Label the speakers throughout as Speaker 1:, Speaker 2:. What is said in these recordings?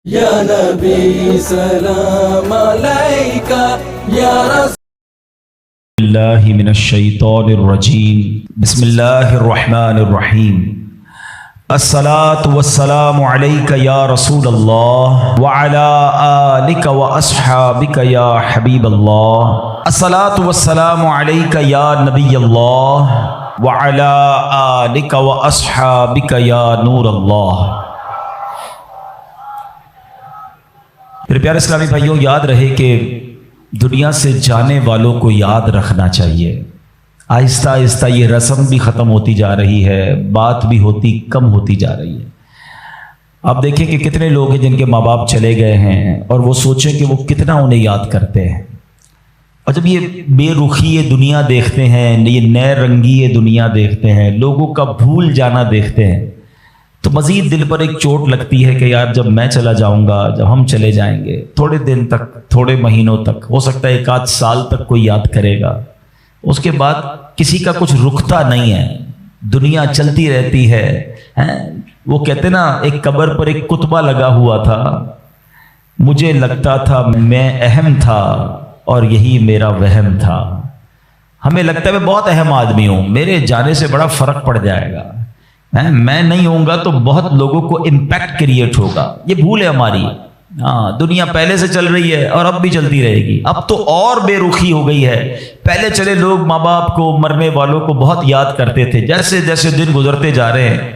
Speaker 1: یا نبی سلام علیکہ یا رسول
Speaker 2: اللہ من الشیطان الرجیم بسم اللہ الرحمن الرحیم الصلاة والسلام علیکہ یا رسول اللہ وعلا آلک واصحابک یا حبیب اللہ الصلاة والسلام علیکہ یا نبی اللہ وعلا آلک واصحابک یا نور اللہ۔ پھر پیارے اسلامی بھائیوں، یاد رہے کہ دنیا سے جانے والوں کو یاد رکھنا چاہیے۔ آہستہ آہستہ یہ رسم بھی ختم ہوتی جا رہی ہے، بات بھی کم ہوتی جا رہی ہے۔ آپ دیکھیں کہ کتنے لوگ ہیں جن کے ماں باپ چلے گئے ہیں اور وہ سوچیں کہ وہ کتنا انہیں یاد کرتے ہیں، اور جب یہ بے رخی یہ دنیا دیکھتے ہیں، یہ نئے رنگی یہ دنیا دیکھتے ہیں، لوگوں کا بھول جانا دیکھتے ہیں، تو مزید دل پر ایک چوٹ لگتی ہے کہ یار جب میں چلا جاؤں گا، جب ہم چلے جائیں گے، تھوڑے دن تک، تھوڑے مہینوں تک، ہو سکتا ہے ایک آدھ سال تک کوئی یاد کرے گا، اس کے بعد کسی کا کچھ رکتا نہیں ہے، دنیا چلتی رہتی ہے۔ وہ کہتے نا، ایک قبر پر ایک کتبہ لگا ہوا تھا، مجھے لگتا تھا میں اہم تھا اور یہی میرا وہم تھا۔ ہمیں لگتا ہے میں بہت اہم آدمی ہوں، میرے جانے سے بڑا فرق پڑ جائے گا، میں نہیں ہوں گا تو بہت لوگوں کو امپیکٹ کریٹ ہوگا۔ یہ بھول ہے ہماری۔ دنیا پہلے سے چل رہی ہے اور اب بھی چلتی رہے گی۔ اب تو اور بے رخی ہو گئی ہے۔ پہلے چلے لوگ ماں باپ کو، مرنے والوں کو بہت یاد کرتے تھے، جیسے جیسے دن گزرتے جا رہے ہیں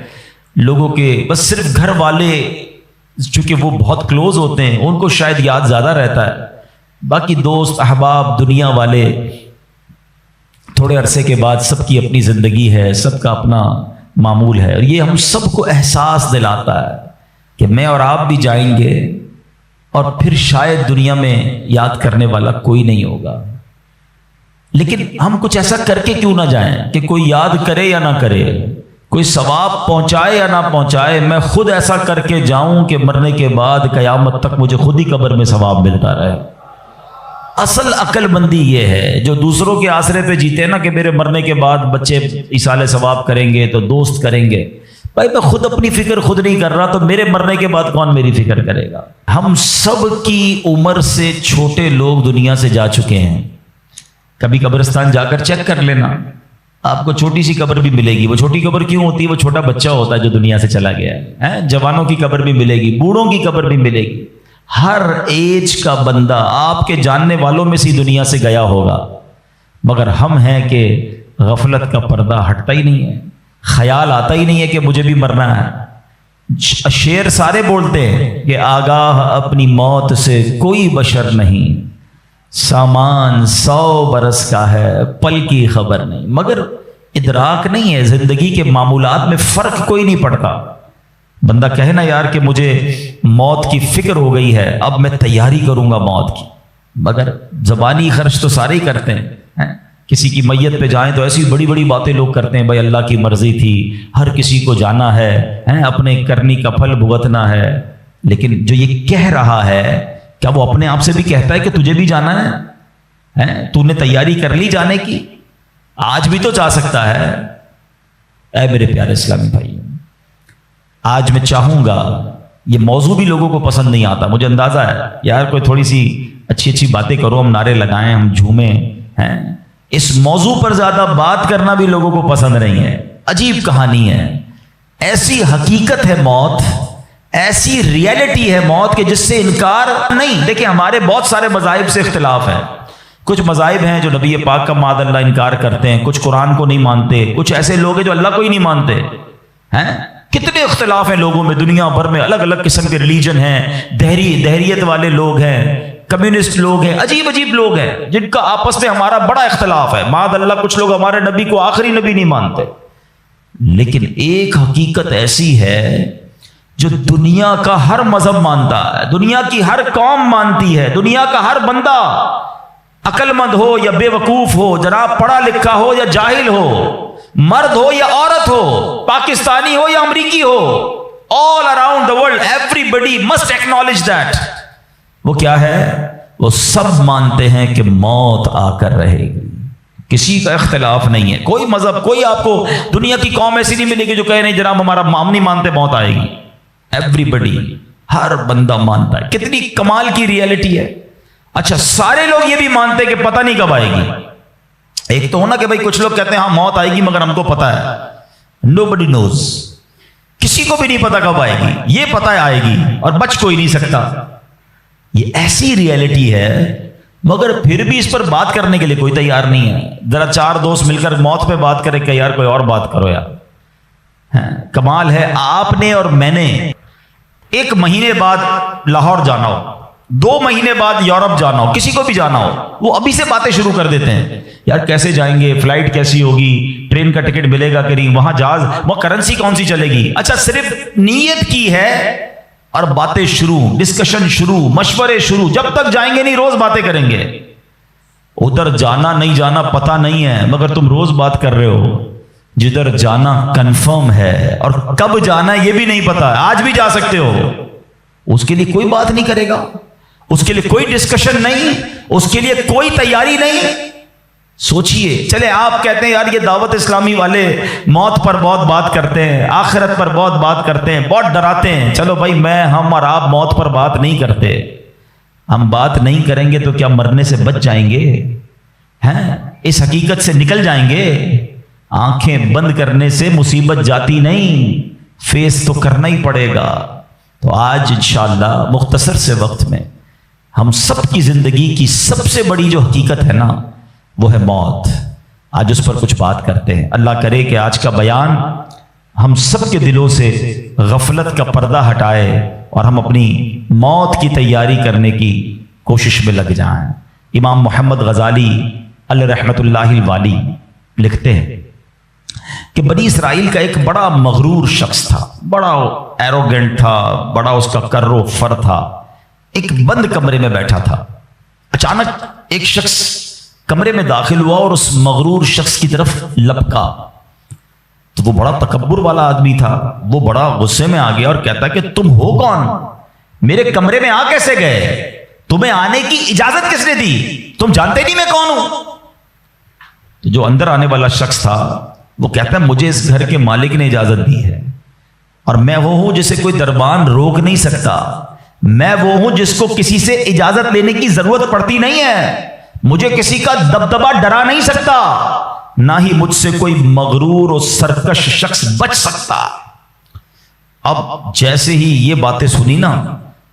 Speaker 2: لوگوں کے بس صرف گھر والے، چونکہ وہ بہت کلوز ہوتے ہیں، ان کو شاید یاد زیادہ رہتا ہے، باقی دوست احباب دنیا والے تھوڑے عرصے کے بعد سب کی اپنی زندگی ہے، سب کا اپنا معمول ہے، اور یہ ہم سب کو احساس دلاتا ہے کہ میں اور آپ بھی جائیں گے، اور پھر شاید دنیا میں یاد کرنے والا کوئی نہیں ہوگا۔ لیکن ہم کچھ ایسا کر کے کیوں نہ جائیں کہ کوئی یاد کرے یا نہ کرے، کوئی ثواب پہنچائے یا نہ پہنچائے، میں خود ایسا کر کے جاؤں کہ مرنے کے بعد قیامت تک مجھے خود ہی قبر میں ثواب ملتا رہے۔ اصل عقل مندی یہ ہے، جو دوسروں کے آسرے پہ جیتے ہیں نا کہ میرے مرنے کے بعد بچے ایصال ثواب کریں گے تو دوست کریں گے۔ بھائی میں خود اپنی فکر خود نہیں کر رہا تو میرے مرنے کے بعد کون میری فکر کرے گا؟ ہم سب کی عمر سے چھوٹے لوگ دنیا سے جا چکے ہیں۔ کبھی قبرستان جا کر چیک کر لینا، آپ کو چھوٹی سی قبر بھی ملے گی۔ وہ چھوٹی قبر کیوں ہوتی ہے؟ وہ چھوٹا بچہ ہوتا ہے جو دنیا سے چلا گیا ہے۔ جوانوں کی قبر بھی ملے گی، بوڑھوں کی قبر بھی ملے گی۔ ہر ایج کا بندہ آپ کے جاننے والوں میں سے دنیا سے گیا ہوگا، مگر ہم ہیں کہ غفلت کا پردہ ہٹتا ہی نہیں ہے، خیال آتا ہی نہیں ہے کہ مجھے بھی مرنا ہے۔ شعر سارے بولتے ہیں کہ آگاہ اپنی موت سے کوئی بشر نہیں، سامان 100 برس کا ہے پل کی خبر نہیں، مگر ادراک نہیں ہے، زندگی کے معمولات میں فرق کوئی نہیں پڑتا۔ بندہ کہے نا یار کہ مجھے موت کی فکر ہو گئی ہے، اب میں تیاری کروں گا موت کی، مگر زبانی خرچ تو سارے ہی کرتے ہیں۔ کسی کی میت پہ جائیں تو ایسی بڑی بڑی باتیں لوگ کرتے ہیں، بھائی اللہ کی مرضی تھی، ہر کسی کو جانا ہے، اپنے کرنی کا پھل بھگتنا ہے۔ لیکن جو یہ کہہ رہا ہے، کیا وہ اپنے آپ سے بھی کہتا ہے کہ تجھے بھی جانا ہے؟ تو نے تیاری کر لی جانے کی؟ آج بھی تو جا سکتا ہے۔ اے میرے پیارے اسلامی بھائی، آج میں چاہوں گا، یہ موضوع بھی لوگوں کو پسند نہیں آتا، مجھے اندازہ ہے، یار کوئی تھوڑی سی اچھی اچھی باتیں کرو، ہم نعرے لگائیں، ہم جھومیں، اس موضوع پر زیادہ بات کرنا بھی لوگوں کو پسند نہیں ہے۔ عجیب کہانی ہے، ایسی حقیقت ہے موت، ایسی ریئلٹی ہے موت کہ جس سے انکار نہیں۔ دیکھیں ہمارے بہت سارے مذاہب سے اختلاف ہے، کچھ مذاہب ہیں جو نبی پاک کا معاذ اللہ انکار کرتے ہیں، کچھ قرآن کو نہیں مانتے، کچھ ایسے لوگ ہیں جو اللہ کو ہی نہیں مانتے ہیں۔ کتنے اختلاف ہیں لوگوں میں، دنیا بھر میں الگ الگ قسم کے ریلیجن ہیں، دہریت والے لوگ ہیں، کمیونسٹ لوگ ہیں، عجیب عجیب لوگ ہیں جن کا آپس میں ہمارا بڑا اختلاف ہے۔ معاذ اللہ کچھ لوگ ہمارے نبی کو آخری نبی نہیں مانتے، لیکن ایک حقیقت ایسی ہے جو دنیا کا ہر مذہب مانتا ہے، دنیا کی ہر قوم مانتی ہے، دنیا کا ہر بندہ، عقل مند ہو یا بے وقوف ہو، جناب پڑھا لکھا ہو یا جاہل ہو، مرد ہو یا عورت ہو، پاکستانی ہو یا امریکی ہو، all around the world everybody must acknowledge that۔ وہ کیا ہے؟ وہ سب مانتے ہیں کہ موت آ کر رہے گی، کسی کا اختلاف نہیں ہے۔ کوئی مذہب، کوئی آپ کو دنیا کی قوم ایسی نہیں ملے گی جو کہے نہیں جناب ہمارا ہم نہیں مانتے موت آئے گی۔ ایوری بڈی، ہر بندہ مانتا ہے. کتنی کمال کی ریئلٹی ہے. اچھا سارے لوگ یہ بھی مانتے کہ پتہ نہیں کب آئے گی. ایک تو ہونا کہ بھائی کچھ لوگ کہتے ہیں ہاں موت آئے گی مگر ہم کو پتہ ہے. Nobody knows. کسی کو بھی نہیں پتا کب آئے گی. یہ پتہ ہے آئے گی اور بچ کوئی نہیں سکتا. یہ ایسی ریئلٹی ہے مگر پھر بھی اس پر بات کرنے کے لیے کوئی تیار نہیں ہے. ذرا 4 دوست مل کر موت پہ بات کرے کہ یار کوئی اور بات کرو یار. کمال ہے آپ نے اور میں نے 1 مہینے بعد لاہور جانا ہو, 2 مہینے بعد یورپ جانا ہو, کسی کو بھی جانا ہو, وہ ابھی سے باتیں شروع کر دیتے ہیں. یار کیسے جائیں گے, فلائٹ کیسی ہوگی, ٹرین کا ٹکٹ ملے گا کہ نہیں, وہاں جہاز, وہ کرنسی کون سی چلے گی. اچھا صرف نیت کی ہے اور باتیں شروع, ڈسکشن شروع, مشورے شروع. جب تک جائیں گے نہیں روز باتیں کریں گے. ادھر جانا نہیں جانا پتہ نہیں ہے مگر تم روز بات کر رہے ہو. جدھر جانا کنفرم ہے اور کب جانا یہ بھی نہیں پتا. آج بھی جا سکتے ہو. اس کے لیے کوئی بات نہیں کرے گا, اس کے لیے کوئی ڈسکشن نہیں, اس کے لیے کوئی تیاری نہیں. سوچئے. چلے آپ کہتے ہیں یار یہ دعوت اسلامی والے موت پر بہت بات کرتے ہیں, آخرت پر بہت بات کرتے ہیں, بہت ڈراتے ہیں. چلو بھائی ہم اور آپ موت پر بات نہیں کرتے. ہم بات نہیں کریں گے تو کیا مرنے سے بچ جائیں گے؟ ہیں اس حقیقت سے نکل جائیں گے. آنکھیں بند کرنے سے مصیبت جاتی نہیں, فیس تو کرنا ہی پڑے گا. تو آج انشاءاللہ مختصر سے وقت میں ہم سب کی زندگی کی سب سے بڑی جو حقیقت ہے نا وہ ہے موت. آج اس پر کچھ بات کرتے ہیں. اللہ کرے کہ آج کا بیان ہم سب کے دلوں سے غفلت کا پردہ ہٹائے اور ہم اپنی موت کی تیاری کرنے کی کوشش میں لگ جائیں. امام محمد غزالی علیہ رحمۃ اللہ الوالی لکھتے ہیں کہ بنی اسرائیل کا ایک بڑا مغرور شخص تھا, بڑا ایروگنٹ تھا, بڑا اس کا کر و فر تھا. ایک بند کمرے میں بیٹھا تھا. اچانک ایک شخص کمرے میں داخل ہوا اور اس مغرور شخص کی طرف لپکا. تو وہ بڑا تکبر والا آدمی تھا, وہ بڑا غصے میں آ گیا اور کہتا کہ تم ہو کون, میرے کمرے میں آ کیسے گئے, تمہیں آنے کی اجازت کس نے دی, تم جانتے نہیں میں کون ہوں. تو جو اندر آنے والا شخص تھا وہ کہتا ہے مجھے اس گھر کے مالک نے اجازت دی ہے اور میں وہ ہوں جسے کوئی دربان روک نہیں سکتا. میں وہ ہوں جس کو کسی سے اجازت لینے کی ضرورت پڑتی نہیں ہے. مجھے کسی کا دبدبا ڈرا نہیں سکتا, نہ ہی مجھ سے کوئی مغرور اور سرکش شخص بچ سکتا. اب جیسے ہی یہ باتیں سنی نا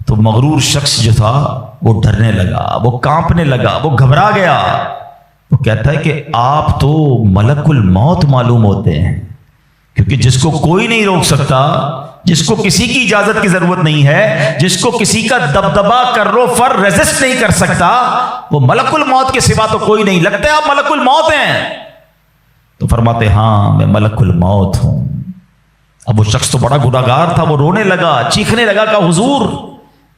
Speaker 2: تو مغرور شخص جو تھا وہ ڈرنے لگا, وہ کانپنے لگا, وہ گھبرا گیا. وہ کہتا ہے کہ آپ تو ملک الموت معلوم ہوتے ہیں, کیونکہ جس کو کوئی نہیں روک سکتا, جس کو کسی کی اجازت کی ضرورت نہیں ہے, جس کو کسی کا دبدبا کرو فر ریزسٹ نہیں کر سکتا, وہ ملک الموت کے سوا تو کوئی نہیں. لگتا ہے آپ ملک الموت ہیں. تو فرماتے ہاں میں ملک الموت ہوں. اب وہ شخص تو بڑا گناہگار تھا, وہ رونے لگا, چیخنے لگا کہ حضور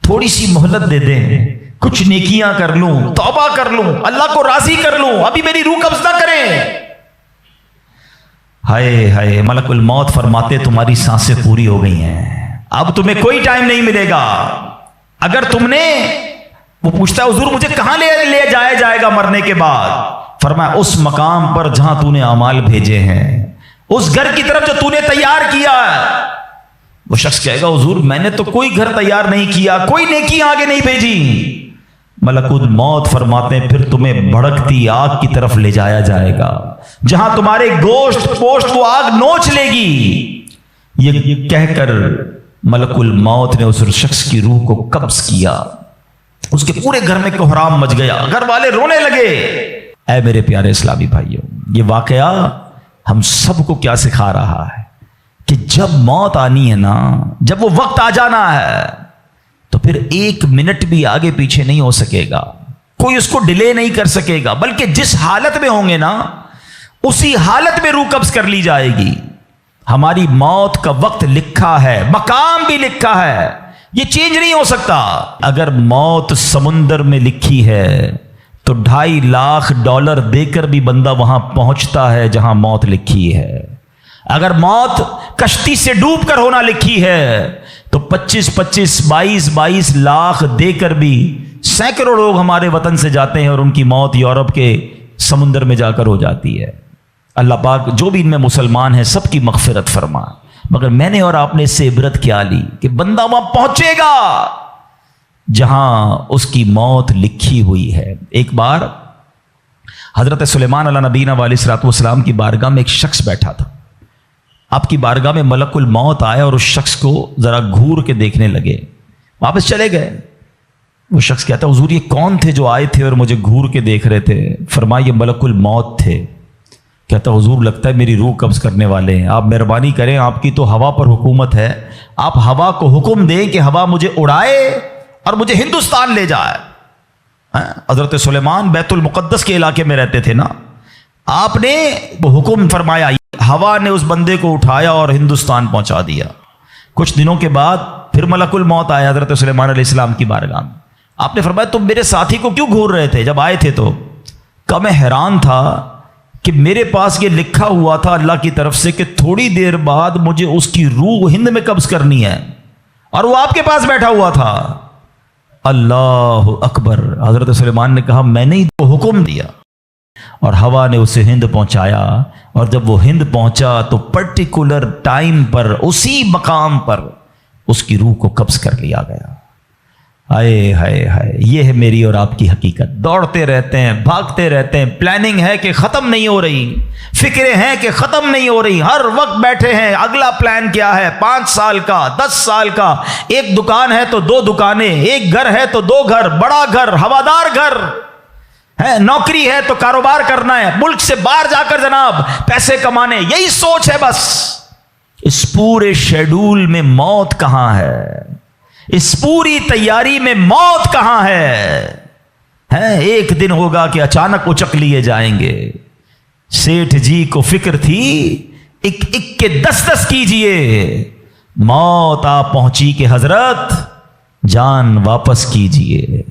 Speaker 2: تھوڑی سی مہلت دے دیں, کچھ نیکیاں کر لوں, توبہ کر لوں, اللہ کو راضی کر لوں, ابھی میری روح قبض نہ کریں. ہائے ہائے, ملک الموت فرماتے تمہاری سانسیں پوری ہو گئی ہیں, اب تمہیں کوئی ٹائم نہیں ملے گا. اگر تم نے, وہ پوچھتا ہے حضور مجھے کہاں لے جایا جائے گا مرنے کے بعد. فرمایا اس مقام پر جہاں تو نے اعمال بھیجے ہیں, اس گھر کی طرف جو تو نے تیار کیا ہے. وہ شخص کہے گا حضور میں نے تو کوئی گھر تیار نہیں کیا, کوئی نیکی آگے نہیں بھیجی. ملک الموت فرماتے ہیں پھر تمہیں بھڑکتی آگ کی طرف لے جایا جائے گا, جہاں تمہارے گوشت پوشت وہ آگ نوچ لے گی. یہ کہہ کر ملک الموت نے اس شخص کی روح کو قبض کیا. اس کے پورے گھر میں کوہرام مچ گیا, گھر والے رونے لگے. اے میرے پیارے اسلامی بھائیوں, یہ واقعہ ہم سب کو کیا سکھا رہا ہے کہ جب موت آنی ہے نا, جب وہ وقت آ جانا ہے تو پھر 1 منٹ بھی آگے پیچھے نہیں ہو سکے گا, کوئی اس کو ڈیلے نہیں کر سکے گا, بلکہ جس حالت میں ہوں گے نا اسی حالت میں روح قبض کر لی جائے گی. ہماری موت کا وقت لکھا ہے, مقام بھی لکھا ہے, یہ چینج نہیں ہو سکتا. اگر موت سمندر میں لکھی ہے تو $2.5 لاکھ دے کر بھی بندہ وہاں پہنچتا ہے جہاں موت لکھی ہے. اگر موت کشتی سے ڈوب کر ہونا لکھی ہے تو 22 لاکھ دے کر بھی سینکڑوں لوگ ہمارے وطن سے جاتے ہیں اور ان کی موت یورپ کے سمندر میں جا کر ہو جاتی ہے. اللہ پاک جو بھی ان میں مسلمان ہیں سب کی مغفرت فرمائے. مگر میں نے اور آپ نے اس سے عبرت کیا لی کہ بندہ وہاں پہنچے گا جہاں اس کی موت لکھی ہوئی ہے. ایک بار حضرت سلیمان علیہ نبینا علیہ الصلوۃ والسلام کی بارگاہ میں ایک شخص بیٹھا تھا. آپ کی بارگاہ میں ملک الموت آیا اور اس شخص کو ذرا گھور کے دیکھنے لگے. واپس چلے گئے. وہ شخص کہتا ہے حضور یہ کون تھے جو آئے تھے اور مجھے گھور کے دیکھ رہے تھے؟ فرمایا یہ ملک الموت تھے. کہتا حضور لگتا ہے میری روح قبض کرنے والے ہیں، آپ مہربانی کریں، آپ کی تو ہوا پر حکومت ہے، آپ ہوا کو حکم دیں کہ ہوا مجھے اڑائے اور مجھے ہندوستان لے جائے. حضرت سلیمان بیت المقدس کے علاقے میں رہتے تھے نا، آپ نے وہ حکم فرمایا، ہوا نے اس بندے کو اٹھایا اور ہندوستان پہنچا دیا. کچھ دنوں کے بعد پھر ملک الموت آیا حضرت سلیمان علیہ السلام کی بارگاہ میں. آپ نے فرمایا تم میرے ساتھی کو کیوں گھور رہے تھے جب آئے تھے؟ تو کہا میں حیران تھا کہ میرے پاس یہ لکھا ہوا تھا اللہ کی طرف سے کہ تھوڑی دیر بعد مجھے اس کی روح ہند میں قبض کرنی ہے، اور وہ آپ کے پاس بیٹھا ہوا تھا. اللہ اکبر. حضرت سلیمان نے کہا میں نے ہی تو حکم دیا، اور ہوا نے اسے ہند پہنچایا. اور جب وہ ہند پہنچا تو پرٹیکولر ٹائم پر اسی مقام پر اس کی روح کو قبض کر لیا گیا. ہائے ہائے ہائے، یہ ہے میری اور آپ کی حقیقت. دوڑتے رہتے ہیں، بھاگتے رہتے ہیں، پلاننگ ہے کہ ختم نہیں ہو رہی، فکریں ہیں کہ ختم نہیں ہو رہی، ہر وقت بیٹھے ہیں اگلا پلان کیا ہے، 5 سال کا، 10 سال کا. ایک دکان ہے تو 2 دکانیں، ایک گھر ہے تو 2 گھر، بڑا گھر، ہوادار گھر ہے، نوکری ہے تو کاروبار کرنا ہے، ملک سے باہر جا کر جناب پیسے کمانے، یہی سوچ ہے بس. اس پورے شیڈول میں موت کہاں ہے؟ اس پوری تیاری میں موت کہاں ہے؟ ایک دن ہوگا کہ اچانک اچک لیے جائیں گے. سیٹھ جی کو فکر تھی ایک ایک کے 10 کیجئے، موت آ پہنچی کہ حضرت جان واپس کیجئے.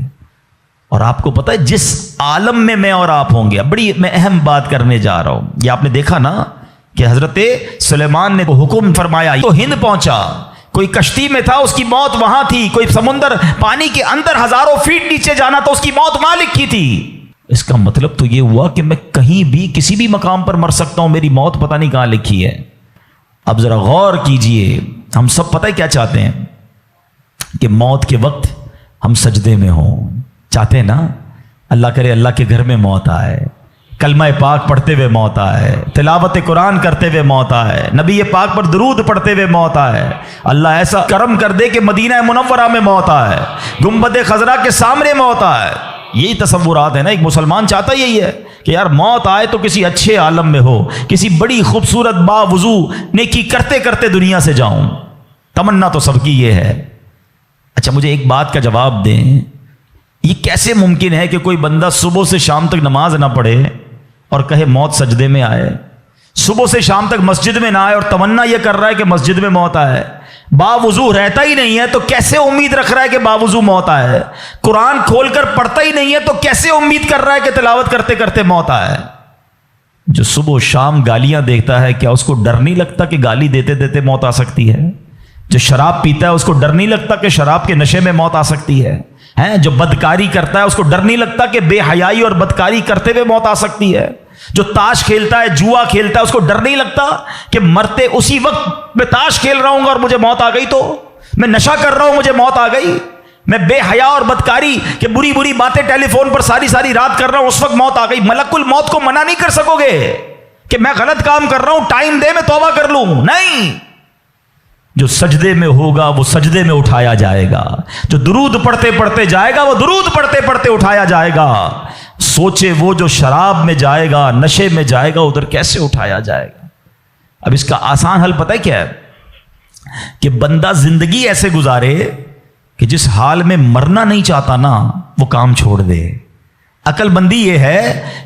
Speaker 2: اور آپ کو پتہ ہے جس عالم میں میں اور آپ ہوں گے، بڑی میں اہم بات کرنے جا رہا ہوں. یہ آپ نے دیکھا نا کہ حضرت سلیمان نے حکم فرمایا تو ہند پہنچا. کوئی کشتی میں تھا اس کی موت وہاں تھی، کوئی سمندر پانی کے اندر ہزاروں فیٹ نیچے جانا تو اس کی موت وہاں لکھی تھی. اس کا مطلب تو یہ ہوا کہ میں کہیں بھی کسی بھی مقام پر مر سکتا ہوں، میری موت پتہ نہیں کہاں لکھی ہے. اب ذرا غور کیجئے، ہم سب پتہ ہے کیا چاہتے ہیں کہ موت کے وقت ہم سجدے میں ہوں. چاہتے ہیں نا اللہ کرے اللہ کے گھر میں موت آئے، کلمہ پاک پڑھتے ہوئے موت آئے، تلاوت قرآن کرتے ہوئے موت آئے، نبی پاک پر درود پڑھتے ہوئے موت آئے، اللہ ایسا کرم کر دے کہ مدینہ منورہ میں موت آئے، گنبد خضرا کے سامنے موت آئے. یہی تصورات ہے نا، ایک مسلمان چاہتا یہی ہے کہ یار موت آئے تو کسی اچھے عالم میں ہو، کسی بڑی خوبصورت باوضو نیکی کرتے کرتے دنیا سے جاؤں. تمنا تو سب کی یہ ہے. اچھا مجھے ایک بات کا جواب دیں، یہ کیسے ممکن ہے کہ کوئی بندہ صبح سے شام تک نماز نہ پڑھے اور کہے موت سجدے میں آئے، صبح سے شام تک مسجد میں نہ آئے اور تمنا یہ کر رہا ہے کہ مسجد میں موت آئے، باوضو رہتا ہی نہیں ہے تو کیسے امید رکھ رہا ہے کہ باوضو موت آئے، قرآن کھول کر پڑھتا ہی نہیں ہے تو کیسے امید کر رہا ہے کہ تلاوت کرتے کرتے موت آئے. جو صبح و شام گالیاں دیکھتا ہے کیا اس کو ڈر نہیں لگتا کہ گالی دیتے دیتے موت آ سکتی ہے؟ جو شراب پیتا ہے اس کو ڈر نہیں لگتا کہ شراب کے نشے میں موت آ سکتی ہے؟ جو بدکاری کرتا ہے اس کو ڈر نہیں لگتا کہ بے حیائی اور بدکاری کرتے ہوئے موت آ سکتی ہے؟ جو تاش کھیلتا ہے، جوا کھیلتا ہے، اس کو ڈر نہیں لگتا کہ مرتے اسی وقت میں تاش کھیل رہا ہوں اور مجھے موت آ گئی، تو میں نشہ کر رہا ہوں مجھے موت آ گئی، میں بے حیا اور بدکاری کہ بری بری باتیں ٹیلی فون پر ساری ساری رات کر رہا ہوں اس وقت موت آ گئی. ملک الموت کو منع نہیں کر سکو گے کہ میں غلط کام کر رہا ہوں، ٹائم دے میں توبہ کر لوں. نہیں، جو سجدے میں ہوگا وہ سجدے میں اٹھایا جائے گا، جو درود پڑھتے پڑھتے جائے گا وہ درود پڑھتے پڑھتے اٹھایا جائے گا. سوچے وہ جو شراب میں جائے گا، نشے میں جائے گا، ادھر کیسے اٹھایا جائے گا؟ اب اس کا آسان حل پتہ ہے کیا ہے؟ کہ بندہ زندگی ایسے گزارے کہ جس حال میں مرنا نہیں چاہتا نا وہ کام چھوڑ دے. عقل بندی یہ ہے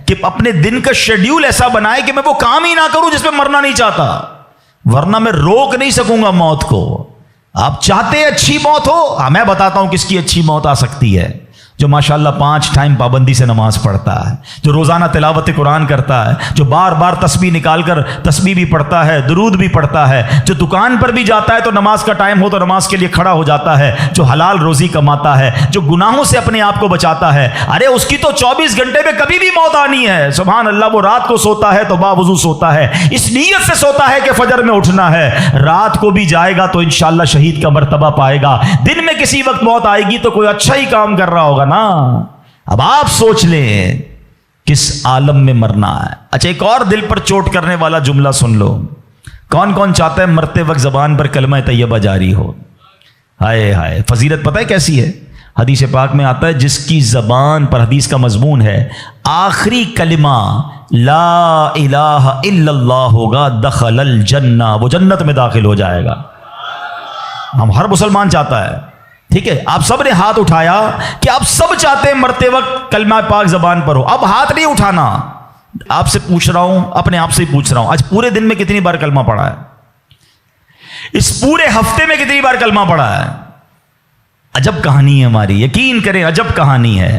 Speaker 2: کہ اپنے دن کا شیڈیول ایسا بنائے کہ میں وہ کام ہی نہ کروں جس میں مرنا نہیں چاہتا، ورنہ میں روک نہیں سکوں گا موت کو. آپ چاہتے اچھی موت ہو؟ میں بتاتا ہوں کس کی اچھی موت آ سکتی ہے. جو ماشاءاللہ 5 ٹائم پابندی سے نماز پڑھتا ہے، جو روزانہ تلاوت قرآن کرتا ہے، جو بار بار تسبیح نکال کر تسبیح بھی پڑھتا ہے، درود بھی پڑھتا ہے، جو دکان پر بھی جاتا ہے تو نماز کا ٹائم ہو تو نماز کے لیے کھڑا ہو جاتا ہے، جو حلال روزی کماتا ہے، جو گناہوں سے اپنے آپ کو بچاتا ہے، ارے اس کی تو 24 گھنٹے میں کبھی بھی موت آنی ہے، سبحان اللہ۔ وہ رات کو سوتا ہے تو باوضو سوتا ہے، اس نیت سے سوتا ہے کہ فجر میں اٹھنا ہے، رات کو بھی جائے گا تو انشاءاللہ شہید کا مرتبہ پائے گا، دن میں کسی وقت موت آئے گی تو کوئی اچھا ہی کام کر رہا ہوگا نا۔ اب آپ سوچ لیں کس عالم میں مرنا ہے۔ اچھا ایک اور دل پر چوٹ کرنے والا جملہ سن لو، کون کون چاہتا ہے مرتے وقت زبان پر کلمہ طیبہ جاری ہو؟ ہائے ہائے، فضیلت پتہ ہے کیسی ہے؟ حدیث پاک میں آتا ہے جس کی زبان پر، حدیث کا مضمون ہے، آخری کلمہ لا الہ الا اللہ ہوگا، دخل الجنہ، وہ جنت میں داخل ہو جائے گا۔ ہم ہر مسلمان چاہتا ہے، ٹھیک ہے؟ آپ سب نے ہاتھ اٹھایا کہ آپ سب چاہتے ہیں مرتے وقت کلمہ پاک زبان پر ہو۔ اب ہاتھ نہیں اٹھانا، آپ سے پوچھ رہا ہوں، اپنے آپ سے پوچھ رہا ہوں، آج پورے دن میں کتنی بار کلمہ پڑھا ہے؟ اس پورے ہفتے میں کتنی بار کلمہ پڑھا ہے؟ عجب کہانی ہے ہماری، یقین کریں عجب کہانی ہے۔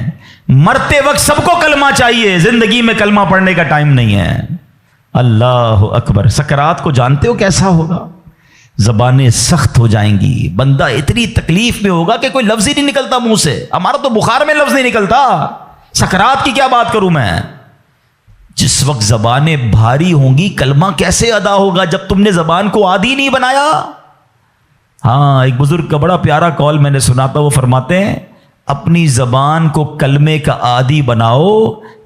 Speaker 2: مرتے وقت سب کو کلمہ چاہیے، زندگی میں کلمہ پڑھنے کا ٹائم نہیں ہے۔ اللہ اکبر۔ سکرات کو جانتے ہو کیسا ہوگا؟ زبانیں سخت ہو جائیں گی، بندہ اتنی تکلیف میں ہوگا کہ کوئی لفظ ہی نہیں نکلتا منہ سے۔ ہمارا تو بخار میں لفظ نہیں نکلتا، سکرات کی کیا بات کروں میں۔ جس وقت زبانیں بھاری ہوں گی کلمہ کیسے ادا ہوگا جب تم نے زبان کو عادی نہیں بنایا؟ ہاں، ایک بزرگ کا بڑا پیارا قول میں نے سنا تھا، وہ فرماتے ہیں اپنی زبان کو کلمے کا عادی بناؤ،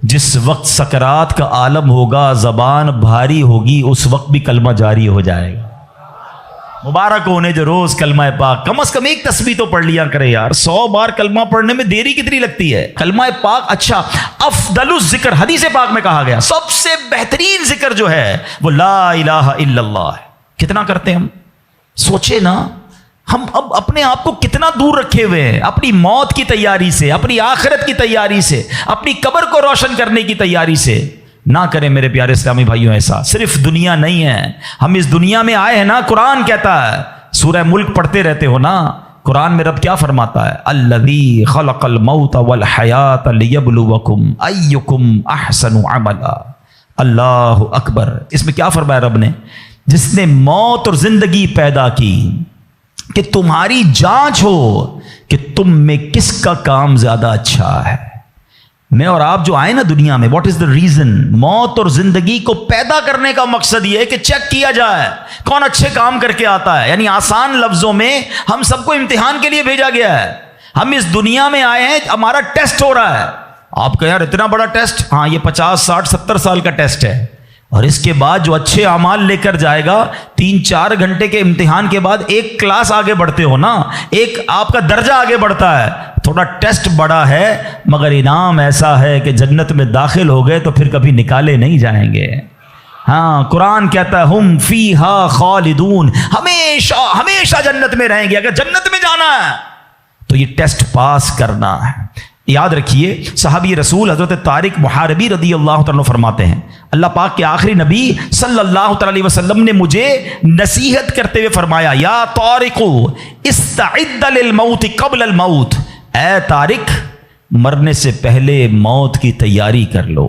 Speaker 2: جس وقت سکرات کا عالم ہوگا زبان بھاری ہوگی اس وقت بھی کلمہ جاری ہو جائے گا۔ مبارک ہونے جو روز کلمہ پاک، کم از کم ایک تسبیح تو پڑھ لیا کرے یار۔ 100 بار کلمہ پڑھنے میں دیری کتنی لگتی ہے؟ کلمہ پاک اچھا، افضل الذکر، حدیث پاک میں کہا گیا سب سے بہترین ذکر جو ہے وہ لا الہ الا اللہ ہے۔ کتنا کرتے ہیں ہم؟ سوچے نا، ہم اب اپنے آپ کو کتنا دور رکھے ہوئے ہیں اپنی موت کی تیاری سے، اپنی آخرت کی تیاری سے، اپنی قبر کو روشن کرنے کی تیاری سے۔ نہ کریں میرے پیارے اسلامی بھائیوں ایسا۔ صرف دنیا نہیں ہے، ہم اس دنیا میں آئے ہیں نا، قرآن کہتا ہے، سورہ ملک پڑھتے رہتے ہو نا، قرآن میں رب کیا فرماتا ہے؟ الذی خلق الموت والحیات لیبلوکم ایکم احسن عملا۔ اللہ اکبر۔ اس میں کیا فرمایا رب نے؟ جس نے موت اور زندگی پیدا کی کہ تمہاری جانچ ہو کہ تم میں کس کا کام زیادہ اچھا ہے۔ میں اور آپ جو آئے نا دنیا میں، واٹ از دا ریزن؟ موت اور زندگی کو پیدا کرنے کا مقصد یہ ہے کہ چیک کیا جائے کون اچھے کام کر کے آتا ہے۔ یعنی آسان لفظوں میں ہم سب کو امتحان کے لیے بھیجا گیا ہے۔ ہم اس دنیا میں آئے ہیں، ہمارا ٹیسٹ ہو رہا ہے۔ آپ کہیں یار اتنا بڑا ٹیسٹ؟ ہاں، یہ 50 60 70 سال کا ٹیسٹ ہے، اور اس کے بعد جو اچھے اعمال لے کر جائے گا، 3-4 گھنٹے کے امتحان کے بعد ایک کلاس آگے بڑھتے ہو نا، ایک آپ کا درجہ آگے بڑھتا ہے۔ تھوڑا ٹیسٹ بڑا ہے مگر انعام ایسا ہے کہ جنت میں داخل ہو گئے تو پھر کبھی نکالے نہیں جائیں گے۔ ہاں، قرآن کہتا ہے ہم فیہا خالدون، ہمیشہ ہمیشہ جنت میں رہیں گے۔ اگر جنت میں جانا ہے تو یہ ٹیسٹ پاس کرنا ہے۔ یاد رکھیے، صحابی رسول حضرت طارق محاربی رضی اللہ تعالیٰ فرماتے ہیں، اللہ پاک کے آخری نبی صلی اللہ تعالیٰ علیہ وسلم نے مجھے نصیحت کرتے ہوئے فرمایا، یا طارق استعد للموت قبل الموت، اے طارق مرنے سے پہلے موت کی تیاری کر لو۔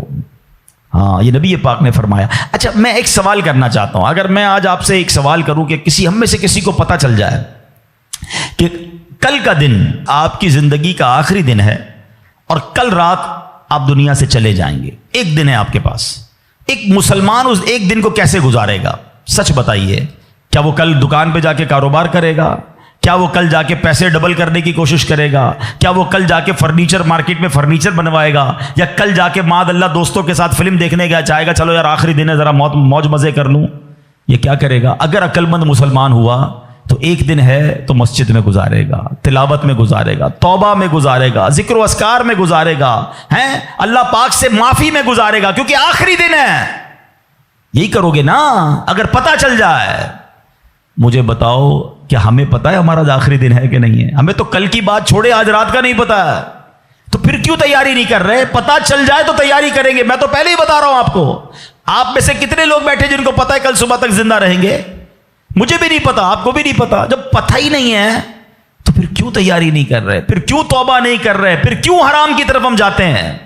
Speaker 2: ہاں، یہ نبی پاک نے فرمایا۔ اچھا، میں ایک سوال کرنا چاہتا ہوں، اگر میں آج آپ سے ایک سوال کروں کہ ہم میں سے کسی کو پتہ چل جائے کہ کل کا دن آپ کی زندگی کا آخری دن ہے اور کل رات آپ دنیا سے چلے جائیں گے، ایک دن ہے آپ کے پاس، ایک مسلمان اس ایک دن کو کیسے گزارے گا؟ سچ بتائیے، کیا وہ کل دکان پہ جا کے کاروبار کرے گا؟ کیا وہ کل جا کے پیسے ڈبل کرنے کی کوشش کرے گا؟ کیا وہ کل جا کے فرنیچر مارکیٹ میں فرنیچر بنوائے گا؟ یا کل جا کے معاذ اللہ دوستوں کے ساتھ فلم دیکھنے گیا چاہے گا چلو یار آخری دن ہے ذرا موج مزے کر لوں؟ یہ کیا کرے گا؟ اگر عقل مند مسلمان ہوا تو ایک دن ہے تو مسجد میں گزارے گا، تلاوت میں گزارے گا، توبہ میں گزارے گا، ذکر و اذکار میں گزارے گا، ہیں اللہ پاک سے معافی میں گزارے گا، کیونکہ آخری دن ہے۔ یہی کرو گے نا اگر پتہ چل جائے؟ مجھے بتاؤ کیا ہمیں پتا ہے ہمارا آخری دن ہے کہ نہیں ہے؟ ہمیں تو کل کی بات چھوڑے آج رات کا نہیں پتا ہے، تو پھر کیوں تیاری نہیں کر رہے؟ پتا چل جائے تو تیاری کریں گے۔ میں تو پہلے ہی بتا رہا ہوں آپ کو، آپ میں سے کتنے لوگ بیٹھے جن کو پتا ہے کل صبح تک زندہ رہیں گے؟ مجھے بھی نہیں پتا، آپ کو بھی نہیں پتا۔ جب پتہ ہی نہیں ہے تو پھر کیوں تیاری نہیں کر رہے؟ پھر کیوں توبہ نہیں کر رہے؟ پھر کیوں حرام کی طرف ہم جاتے ہیں؟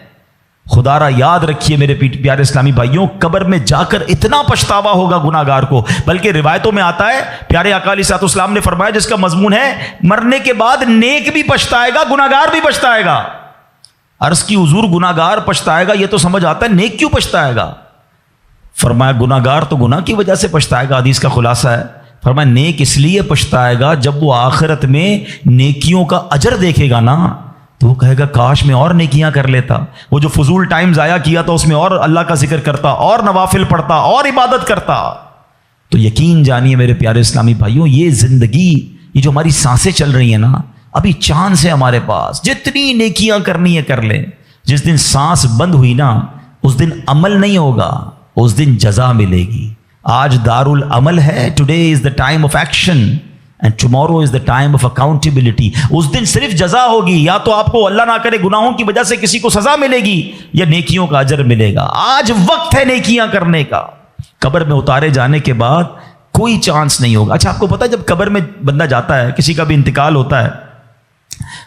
Speaker 2: خدا را یاد رکھیے میرے پیارے اسلامی بھائیوں، قبر میں جا کر اتنا پچھتاوا ہوگا گناہ گار کو، بلکہ روایتوں میں آتا ہے پیارے آقا علیہ الصلوۃ والسلام نے فرمایا جس کا مضمون ہے مرنے کے بعد نیک بھی پچھتائے گا گناہ گار بھی پچھتائے گا۔ عرض کی حضور گناہ گار پچھتائے گا یہ تو سمجھ آتا ہے، نیک کیوں پچھتائے گا؟ فرمایا گناہ گار تو گناہ کی وجہ سے پچھتائے گا، حدیث کا خلاصہ ہے۔ فرمایا نیک اس لیے پچھتائے گا جب وہ آخرت میں نیکیوں کا اجر دیکھے گا نا تو وہ کہے گا کاش میں اور نیکیاں کر لیتا، وہ جو فضول ٹائم ضائع کیا تھا اس میں اور اللہ کا ذکر کرتا، اور نوافل پڑھتا، اور عبادت کرتا۔ تو یقین جانیے میرے پیارے اسلامی بھائیوں، یہ زندگی، یہ جو ہماری سانسیں چل رہی ہیں نا، ابھی چانس ہے ہمارے پاس، جتنی نیکیاں کرنی ہے کر لیں۔ جس دن سانس بند ہوئی نا اس دن عمل نہیں ہوگا، اس دن جزا ملے گی۔ آج دار العمل ہے، today is the time of action and tomorrow is the time of accountability. اس دن صرف جزا ہوگی، یا تو آپ کو اللہ نہ کرے گناہوں کی وجہ سے کسی کو سزا ملے گی یا نیکیوں کا اجر ملے گا۔ آج وقت ہے نیکیاں کرنے کا، قبر میں اتارے جانے کے بعد کوئی چانس نہیں ہوگا۔ اچھا آپ کو پتا ہے جب قبر میں بندہ جاتا ہے، کسی کا بھی انتقال ہوتا ہے،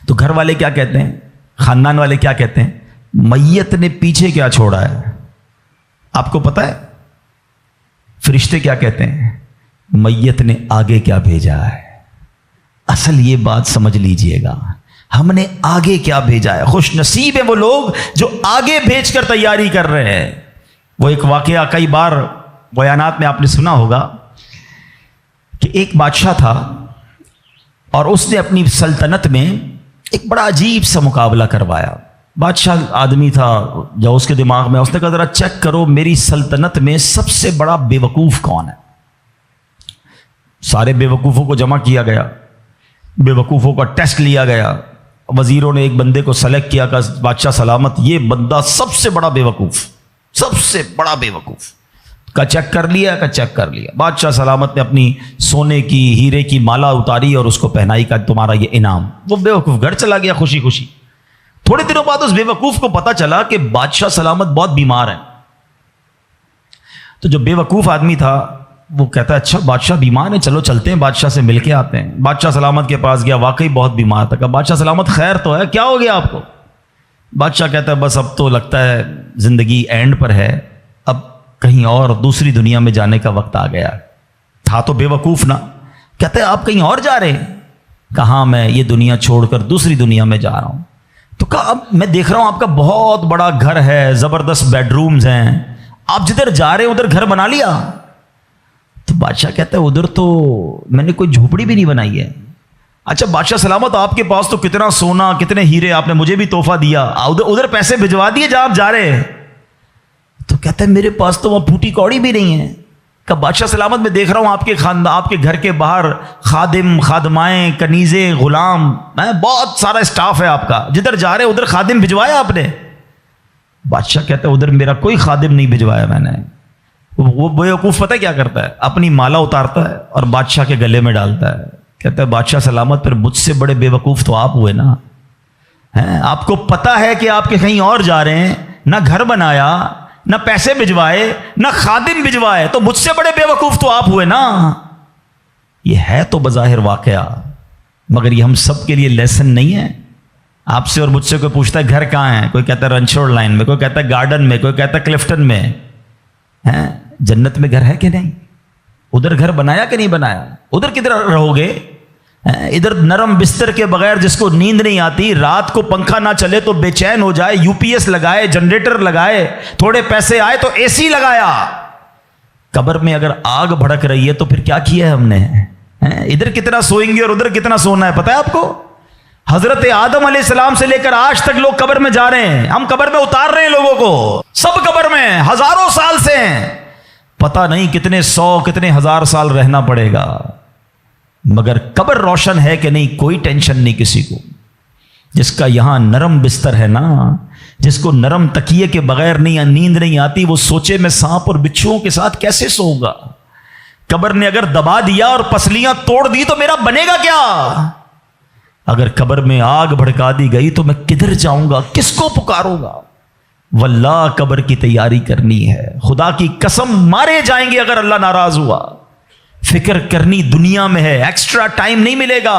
Speaker 2: تو گھر والے کیا کہتے ہیں، خاندان والے کیا کہتے ہیں؟ میت نے پیچھے کیا چھوڑا ہے؟ آپ کو پتا ہے فرشتے کیا کہتے ہیں؟ میت نے آگے کیا بھیجا ہے۔ اصل یہ بات سمجھ لیجئے گا، ہم نے آگے کیا بھیجا ہے۔ خوش نصیب ہیں وہ لوگ جو آگے بھیج کر تیاری کر رہے ہیں۔ وہ ایک واقعہ کئی بار بیانات میں آپ نے سنا ہوگا کہ ایک بادشاہ تھا اور اس نے اپنی سلطنت میں ایک بڑا عجیب سا مقابلہ کروایا۔ بادشاہ آدمی تھا، جو اس کے دماغ میں اس نے کہا ذرا چیک کرو میری سلطنت میں سب سے بڑا بے وقوف کون ہے۔ سارے بے وقوفوں کو جمع کیا گیا، بے وقوفوں کا ٹیسٹ لیا گیا، وزیروں نے ایک بندے کو سلیکٹ کیا کہ بادشاہ سلامت یہ بندہ سب سے بڑا بے وقوف، سب سے بڑا بے وقوف کا چیک کر لیا، کا چیک کر لیا۔ بادشاہ سلامت نے اپنی سونے کی ہیرے کی مالا اتاری اور اس کو پہنائی کا تمہارا یہ انعام۔ وہ بے وقوف گھر چلا گیا خوشی خوشی۔ تھوڑے دنوں بعد اس بے وقوف کو پتا چلا کہ بادشاہ سلامت بہت بیمار ہیں۔ تو جو بے وقوف آدمی تھا وہ کہتا ہے اچھا بادشاہ بیمار ہیں، چلو چلتے ہیں بادشاہ سے مل کے آتے ہیں۔ بادشاہ سلامت کے پاس گیا، واقعی بہت بیمار تھا۔ کہا بادشاہ سلامت خیر تو ہے، کیا ہو گیا آپ کو؟ بادشاہ کہتا ہے بس اب تو لگتا ہے زندگی اینڈ پر ہے، اب کہیں اور دوسری دنیا میں جانے کا وقت آ گیا۔ تھا تو بے وقوف نا۔ کہتا ہے آپ کہیں اور جا رہے ہیں؟ کہا میں یہ دنیا چھوڑ کر دوسری دنیا میں جا رہا ہوں۔ تو کہا اب میں دیکھ رہا ہوں آپ کا بہت بڑا گھر ہے، زبردست بیڈ رومز ہیں، آپ جدھر جا رہے ہیں ادھر گھر بنا لیا؟ تو بادشاہ کہتا ہے ادھر تو میں نے کوئی جھوپڑی بھی نہیں بنائی ہے۔ اچھا بادشاہ سلامت آپ کے پاس تو کتنا سونا کتنے ہیرے آپ نے مجھے بھی تحفہ دیا، ادھر پیسے بھجوا دیے جہاں آپ جا رہے ہیں۔ تو کہتا ہے میرے پاس تو وہاں پھوٹی کوڑی بھی نہیں ہے۔ کہ بادشاہ سلامت میں دیکھ رہا ہوں آپ کے خاندان، آپ کے گھر کے باہر خادم، خادمائیں، کنیزیں، غلام، بہت سارا اسٹاف ہے آپ کا، جدھر جا رہے ادھر خادم بھجوایا آپ نے؟ بادشاہ کہتا ہے ادھر میرا کوئی خادم نہیں بھجوایا میں نے۔ وہ بیوقوف پتہ کیا کرتا ہے، اپنی مالا اتارتا ہے اور بادشاہ کے گلے میں ڈالتا ہے۔ کہتا ہے بادشاہ سلامت پھر مجھ سے بڑے بیوقوف تو آپ ہوئے نا، آپ کو پتا ہے کہ آپ کے کہیں اور جا رہے ہیں، نہ گھر بنایا، نہ پیسے بھجوائے، نہ خادم بھجوائے، تو مجھ سے بڑے بیوقوف تو آپ ہوئے نا۔ یہ ہے تو بظاہر واقعہ، مگر یہ ہم سب کے لیے لیسن نہیں ہے۔ آپ سے اور مجھ سے کوئی پوچھتا ہے گھر کہاں ہے، کوئی کہتا ہے رنچوڑ لائن میں، کوئی کہتا ہے گارڈن میں، کوئی کہتا ہے کلفٹن میں۔ جنت میں گھر ہے کہ نہیں؟ ادھر گھر بنایا کہ نہیں بنایا؟ ادھر کدھر رہو گے؟ ادھر نرم بستر کے بغیر جس کو نیند نہیں آتی، رات کو پنکھا نہ چلے تو بے چین ہو جائے، یو پی ایس لگائے، جنریٹر لگائے، تھوڑے پیسے آئے تو اے سی لگایا۔ قبر میں اگر آگ بھڑک رہی ہے تو پھر کیا کیا ہے ہم نے؟ ادھر کتنا سوئیں گے اور ادھر کتنا سونا ہے پتہ ہے آپ کو؟ حضرت آدم علیہ السلام سے لے کر آج تک لوگ قبر میں جا رہے ہیں، ہم قبر میں اتار رہے ہیں لوگوں کو، سب قبر میں ہزاروں سال سے ہیں، پتہ نہیں کتنے سو کتنے ہزار سال رہنا پڑے گا، مگر قبر روشن ہے کہ نہیں کوئی ٹینشن نہیں کسی کو۔ جس کا یہاں نرم بستر ہے نا، جس کو نرم تکیے کے بغیر نیند نہیں آتی، وہ سوچے میں سانپ اور بچھوؤں کے ساتھ کیسے سوؤں گا؟ قبر نے اگر دبا دیا اور پسلیاں توڑ دی تو میرا بنے گا کیا؟ اگر قبر میں آگ بھڑکا دی گئی تو میں کدھر جاؤں گا، کس کو پکاروں گا؟ واللہ قبر کی تیاری کرنی ہے، خدا کی قسم مارے جائیں گے اگر اللہ ناراض ہوا۔ فکر کرنی دنیا میں ہے، ایکسٹرا ٹائم نہیں ملے گا۔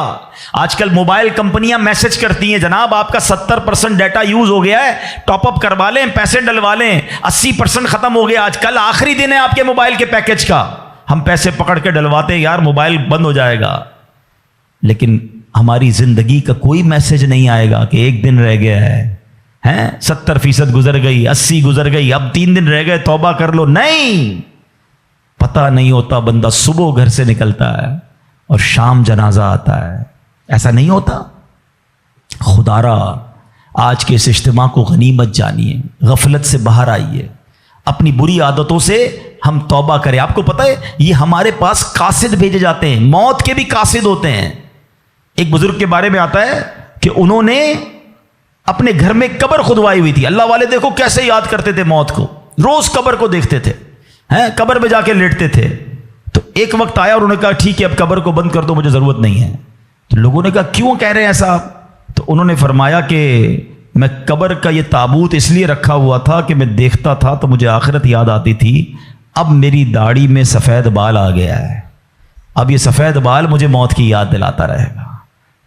Speaker 2: آج کل موبائل کمپنیاں میسج کرتی ہیں جناب آپ کا 70% ڈیٹا یوز ہو گیا ہے، ٹاپ اپ کروا لیں، پیسے ڈلوا لیں، 80% ختم ہو گیا، آج کل آخری دن ہے آپ کے موبائل کے پیکج کا، ہم پیسے پکڑ کے ڈلواتے ہیں یار موبائل بند ہو جائے گا، لیکن ہماری زندگی کا کوئی میسج نہیں آئے گا کہ ایک دن رہ گیا ہے، 70% گزر گئی، 80 گزر گئی، اب 3 دن رہ گئے، توبہ کر لو۔ نہیں، پتہ نہیں ہوتا، بندہ صبح گھر سے نکلتا ہے اور شام جنازہ آتا ہے، ایسا نہیں ہوتا۔ خدا را آج کے اس اجتماع کو غنیمت جانیے، غفلت سے باہر آئیے، اپنی بری عادتوں سے ہم توبہ کریں۔ آپ کو پتہ ہے یہ ہمارے پاس قاصد بھیجے جاتے ہیں، موت کے بھی قاصد ہوتے ہیں۔ ایک بزرگ کے بارے میں آتا ہے کہ انہوں نے اپنے گھر میں قبر کھدوائی ہوئی تھی، اللہ والے دیکھو کیسے یاد کرتے تھے موت کو، روز قبر کو دیکھتے تھے، قبر میں جا کے لیٹتے تھے۔ تو ایک وقت آیا اور انہوں نے کہا ٹھیک ہے اب قبر کو بند کر دو، مجھے ضرورت نہیں ہے۔ تو لوگوں نے کہا کیوں کہہ رہے ہیں ایسا؟ تو انہوں نے فرمایا کہ میں قبر کا یہ تابوت اس لیے رکھا ہوا تھا کہ میں دیکھتا تھا تو مجھے آخرت یاد آتی تھی، اب میری داڑھی میں سفید بال آ گیا ہے، اب یہ سفید بال مجھے موت کی یاد دلاتا رہے گا۔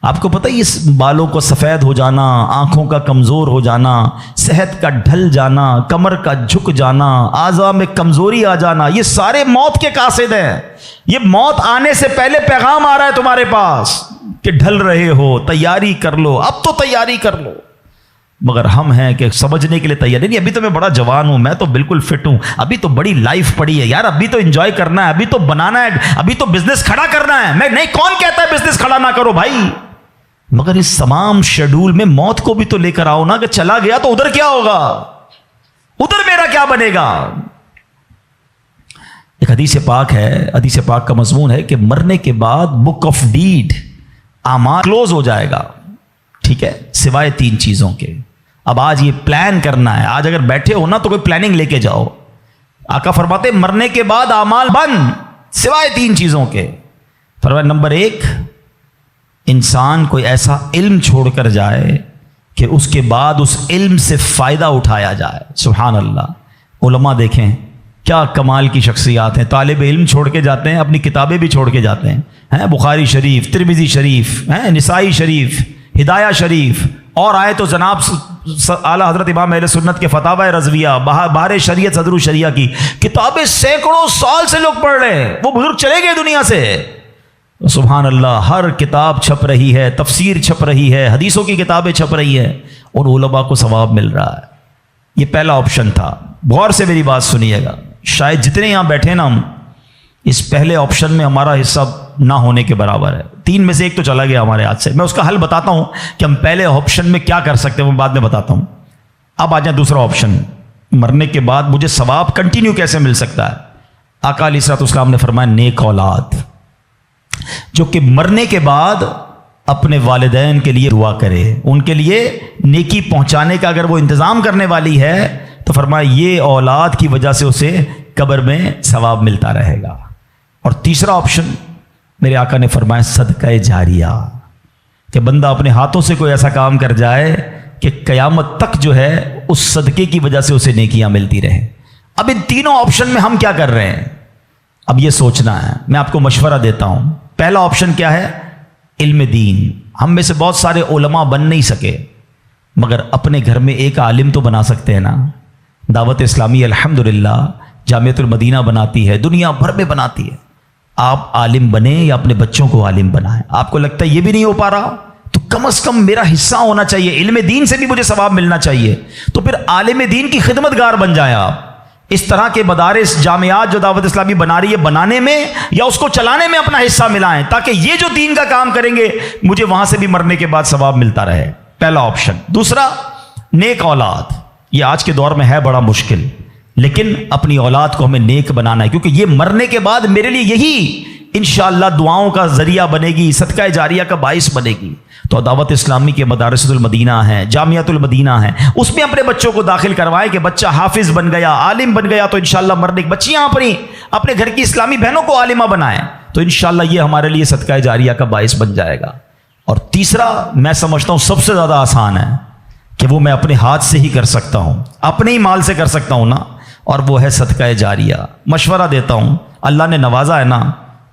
Speaker 2: آپ کو پتہ ہے اس بالوں کو سفید ہو جانا، آنکھوں کا کمزور ہو جانا، صحت کا ڈھل جانا، کمر کا جھک جانا، اعضاء میں کمزوری آ جانا، یہ سارے موت کے قاصد ہیں۔ یہ موت آنے سے پہلے پیغام آ رہا ہے تمہارے پاس کہ ڈھل رہے ہو، تیاری کر لو، اب تو تیاری کر لو۔ مگر ہم ہیں کہ سمجھنے کے لیے تیار نہیں، ابھی تو میں بڑا جوان ہوں، میں تو بالکل فٹ ہوں، ابھی تو بڑی لائف پڑی ہے یار، ابھی تو انجوائے کرنا ہے، ابھی تو بنانا ہے، ابھی تو بزنس کھڑا کرنا ہے۔ میں نہیں، کون کہتا ہے بزنس کھڑا نہ کرو بھائی، مگر اس تمام شیڈول میں موت کو بھی تو لے کر آؤ نا، کہ چلا گیا تو ادھر کیا ہوگا، ادھر میرا کیا بنے گا۔ ایک حدیث پاک ہے، حدیث پاک کا مضمون ہے کہ مرنے کے بعد بک آف ڈیڈ، اعمال کلوز ہو جائے گا، ٹھیک ہے، سوائے 3 چیزوں کے۔ اب آج یہ پلان کرنا ہے، آج اگر بیٹھے ہو نا تو کوئی پلاننگ لے کے جاؤ۔ آقا فرماتے مرنے کے بعد اعمال بند سوائے 3 چیزوں کے۔ فرمایا نمبر 1، انسان کوئی ایسا علم چھوڑ کر جائے کہ اس کے بعد اس علم سے فائدہ اٹھایا جائے۔ سبحان اللہ، علماء دیکھیں کیا کمال کی شخصیات ہیں، طالب علم چھوڑ کے جاتے ہیں، اپنی کتابیں بھی چھوڑ کے جاتے ہیں، بخاری شریف، ترمذی شریف، نسائی شریف، ہدایہ شریف، اور آئے تو جناب اعلیٰ حضرت امام اہل سنت کے فتاوی رضویہ، بہار شریعت، صدر الشریعہ کی کتابیں سینکڑوں سال سے لوگ پڑھ رہے ہیں، وہ بزرگ چلے گئے دنیا سے۔ سبحان اللہ، ہر کتاب چھپ رہی ہے، تفسیر چھپ رہی ہے، حدیثوں کی کتابیں چھپ رہی ہیں، اور علماء کو ثواب مل رہا ہے۔ یہ پہلا آپشن تھا، غور سے میری بات سنیے گا، شاید جتنے یہاں بیٹھے نا ہم اس پہلے آپشن میں ہمارا حصہ نہ ہونے کے برابر ہے، 3 میں سے 1 تو چلا گیا ہمارے ہاتھ سے۔ میں اس کا حل بتاتا ہوں کہ ہم پہلے آپشن میں کیا کر سکتے ہیں، وہ بعد میں بتاتا ہوں۔ اب آ جائیں دوسرا آپشن، مرنے کے بعد مجھے ثواب کنٹینیو کیسے مل سکتا ہے۔ آقا علیہ الصلوۃ والسلام نے فرمایا نیک اولاد، جو کہ مرنے کے بعد اپنے والدین کے لیے دعا کرے، ان کے لیے نیکی پہنچانے کا اگر وہ انتظام کرنے والی ہے تو فرمایا یہ اولاد کی وجہ سے اسے قبر میں ثواب ملتا رہے گا۔ اور تیسرا آپشن میرے آقا نے فرمایا صدقہ جاریہ، کہ بندہ اپنے ہاتھوں سے کوئی ایسا کام کر جائے کہ قیامت تک جو ہے اس صدقے کی وجہ سے اسے نیکیاں ملتی رہیں۔ اب ان تینوں آپشن میں ہم کیا کر رہے ہیں، اب یہ سوچنا ہے۔ میں آپ کو مشورہ دیتا ہوں، پہلا آپشن کیا ہے، علم دین۔ ہم میں سے بہت سارے علماء بن نہیں سکے، مگر اپنے گھر میں ایک عالم تو بنا سکتے ہیں نا۔ دعوت اسلامی الحمدللہ جامعۃ المدینہ بناتی ہے، دنیا بھر میں بناتی ہے۔ آپ عالم بنیں یا اپنے بچوں کو عالم بنائیں۔ آپ کو لگتا ہے یہ بھی نہیں ہو پا رہا تو کم از کم میرا حصہ ہونا چاہیے، علم دین سے بھی مجھے ثواب ملنا چاہیے، تو پھر عالم دین کی خدمت گار بن جائیں آپ۔ اس طرح کے مدارس، جامعات جو دعوت اسلامی بنا رہی ہے، بنانے میں یا اس کو چلانے میں اپنا حصہ ملائیں، تاکہ یہ جو دین کا کام کریں گے مجھے وہاں سے بھی مرنے کے بعد ثواب ملتا رہے۔ پہلا آپشن۔ دوسرا، نیک اولاد۔ یہ آج کے دور میں ہے بڑا مشکل، لیکن اپنی اولاد کو ہمیں نیک بنانا ہے، کیونکہ یہ مرنے کے بعد میرے لیے یہی انشاءاللہ دعاؤں کا ذریعہ بنے گی، صدقہ جاریہ کا باعث بنے گی۔ تو دعوت اسلامی کے مدارس المدینہ ہیں، جامعۃ المدینہ ہیں، اس میں اپنے بچوں کو داخل کروائیں کہ بچہ حافظ بن گیا، عالم بن گیا تو انشاءاللہ مرنے کی بچیاں اپنے گھر کی اسلامی بہنوں کو عالمہ بنائیں، تو انشاءاللہ یہ ہمارے لیے صدقہ جاریہ کا باعث بن جائے گا۔ اور تیسرا میں سمجھتا ہوں سب سے زیادہ آسان ہے کہ وہ میں اپنے ہاتھ سے ہی کر سکتا ہوں، اپنے ہی مال سے کر سکتا ہوں نا، اور وہ ہے صدقہ جاریہ۔ مشورہ دیتا ہوں، اللہ نے نوازا ہے نا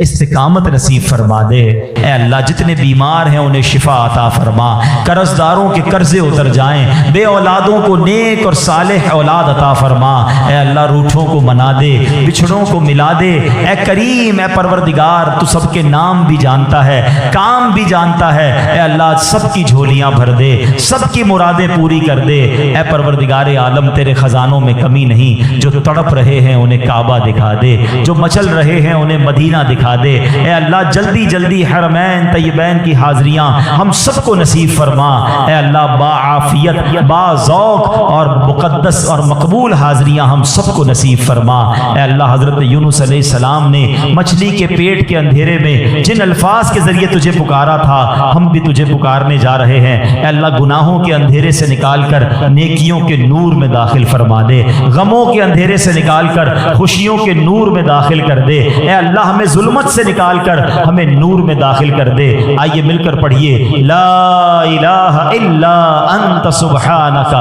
Speaker 2: استقامت نصیب فرما دے۔ اے اللہ جتنے بیمار ہیں انہیں شفا عطا فرما، قرض داروں کے قرضے اتر جائیں، بے اولادوں کو نیک اور صالح اولاد عطا فرما۔ اے اللہ روٹھوں کو منا دے، بچھڑوں کو ملا دے۔ اے کریم، اے پروردگار، تو سب کے نام بھی جانتا ہے، کام بھی جانتا ہے۔ اے اللہ سب کی جھولیاں بھر دے، سب کی مرادیں پوری کر دے۔ اے پروردگار عالم، تیرے خزانوں میں کمی نہیں۔ جو تڑپ رہے ہیں انہیں کعبہ دکھا دے، جو مچل رہے ہیں انہیں مدینہ دکھا دے۔ اے اللہ جلدی جلدی حرمین طیبین کی حاضریاں ہم سب کو نصیب فرما۔ اے اللہ باعافیت، با ذوق اور مقدس اور مقبول حاضریاں ہم سب کو نصیب فرما۔ اے اللہ حضرت یونس علیہ السلام نے مچھلی کے پیٹ کے اندھیرے میں جن الفاظ کے ذریعے تجھے پکارا تھا، ہم بھی تجھے پکارنے جا رہے ہیں۔ اے اللہ گناہوں کے اندھیرے سے نکال کر نیکیوں کے نور میں داخل فرما دے، غموں کے اندھیرے سے نکال کر خوشیوں کے نور میں داخل کر دے۔ اے اللہ ہمیں ظلمت سے نکال کر ہمیں نور میں داخل کر دے۔ آئیے مل کر پڑھیے، لا الہ الا انت سبحانک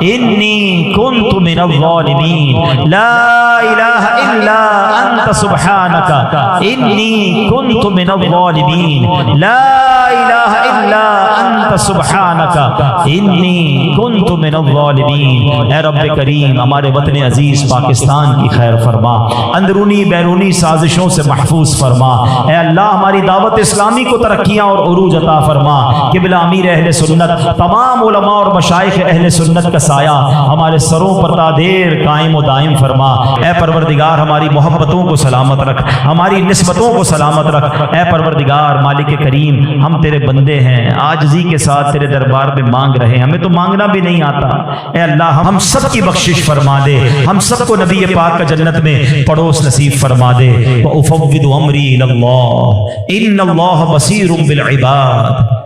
Speaker 2: انی کنت من الظالمین، لا الہ الا انت سبحانک انی کنت من الظالمین، لا الہ الا انت سبحانک انی کنت من الظالمین۔ اے رب کریم ہمارے وطن عزیز پاکستان کی خیر فرما، اندرونی بیرونی سازشوں سے محفوظ فرما۔ اے اللہ ہماری دعوت اسلامی کو ترقیاں اور عروج عطا فرما۔ قبلہ امیر اہل سنت، تمام علماء اور مشائخ اہل سنت کا سایہ ہمارے سروں پر تا دیر قائم و دائم فرما۔ اے پروردگار ہماری محبتوں کو سلامت رکھ، ہماری نسبتوں کو سلامت رکھ۔ اے پروردگار مالک کریم، ہم تیرے بندے ہیں، عاجزی کے ساتھ تیرے دربار میں مانگ رہے ہیں، ہمیں تو مانگنا بھی نہیں آتا۔ اے اللہ ہم سب کی بخشش فرما دے، ہم سب کو نبی پاک کا جنت میں پڑوس نصیب فرما دے۔ وَأُفَوِّضُ أَمْرِي إِلَى اللَّهِ إِنَّ اللَّهَ بَصِيرٌ بِالْعِبَادِ۔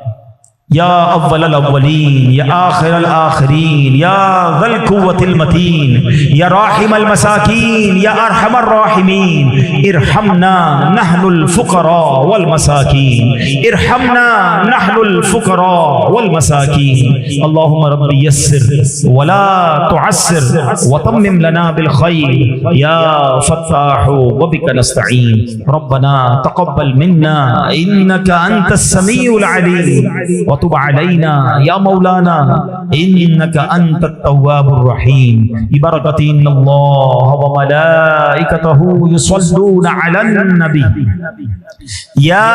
Speaker 2: یا اول الاولین، یا آخر الآخرین، یا ذی القوة المتین، یا راحم المساکین، یا ارحم الراحمین، ارحمنا نحن الفقراء والمساکین، ارحمنا نحن الفقراء والمساکین۔ اللہم رب یسر ولا تعسر وتمم لنا بالخیر یا فتاح وبک نستعین۔ ربنا تقبل منا انک انت السمیع العلیم وتب علينا يا مولانا إنك أنت التواب الرحيم ببركة إن الله وملائكته يصلون على النبي يا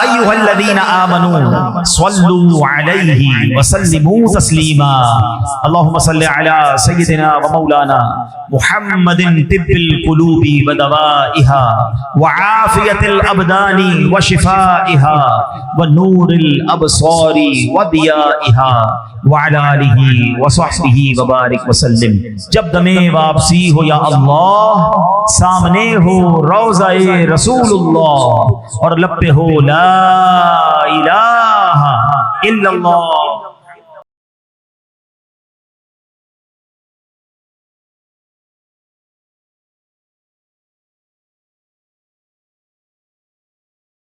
Speaker 2: أيها الذين آمنوا صلوا عليه وسلموا تسليما اللهم صل على سيدنا ومولانا محمد طب القلوب ودوائها وعافية الأبدان وشفائها ونور الأبصار وضيائها وعلى آله وصحبه وبارك وسلم۔ جب دم واپسی ہو یا اللہ، سامنے ہو روضہ رسول اللہ اور لب پہ ہو لا الہ الا اللہ